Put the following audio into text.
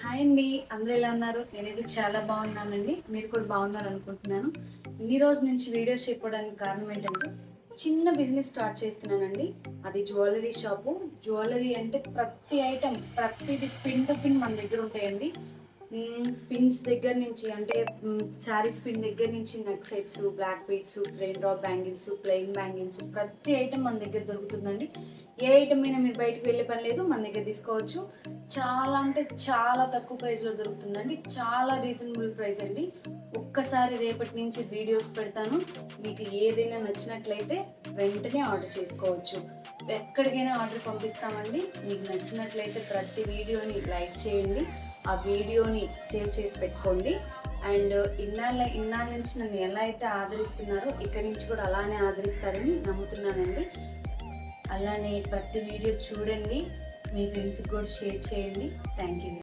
Hi అండి, అందరూ ఎలా ఉన్నారు? నేనైతే చాలా బాగున్నానండి. మీరు కూడా బాగున్నారు అనుకుంటున్నాను. ఇన్ని రోజు నుంచి వీడియోస్ చెప్పడానికి కారణం ఏంటంటే చిన్న బిజినెస్ స్టార్ట్ చేస్తున్నానండి. అది జ్యువెలరీ షాపు. జ్యువెలరీ అంటే ప్రతి ఐటెం, ప్రతిది పిన్ టు పిన్ మన దగ్గర ఉంటాయండి. పిన్స్ దగ్గర నుంచి అంటే శారీస్ పిన్ దగ్గర నుంచి neck sets, black beads, rain drop bangles, plain bangles, ప్రతి ఐటెం మన దగ్గర దొరుకుతుందండి. ఏ ఐటమ్ అయినా మీరు బయటకు వెళ్ళే పని లేదు, మన దగ్గర తీసుకోవచ్చు. చాలా అంటే చాలా తక్కువ ప్రైస్లో దొరుకుతుందండి. చాలా రీజనబుల్ ప్రైస్ అండి. ఒక్కసారి రేపటి నుంచి వీడియోస్ పెడతాను. మీకు ఏదైనా నచ్చినట్లయితే వెంటనే ఆర్డర్ చేసుకోవచ్చు. ఎక్కడికైనా ఆర్డర్ పంపిస్తామండి. మీకు నచ్చినట్లయితే ప్రతి వీడియోని లైక్ చేయండి, ఆ వీడియోని సేవ్ చేసి పెట్టుకోండి. అండ్ ఇన్నాళ్ళ నుంచి నన్ను ఎలా అయితే ఆదరిస్తున్నారో ఇక్కడి నుంచి కూడా అలానే ఆదరిస్తారని నమ్ముతున్నానండి. అలానే ప్రతి వీడియో చూడండి, మీ ఫ్రెండ్స్కి కూడా షేర్ చేయండి. Thank you.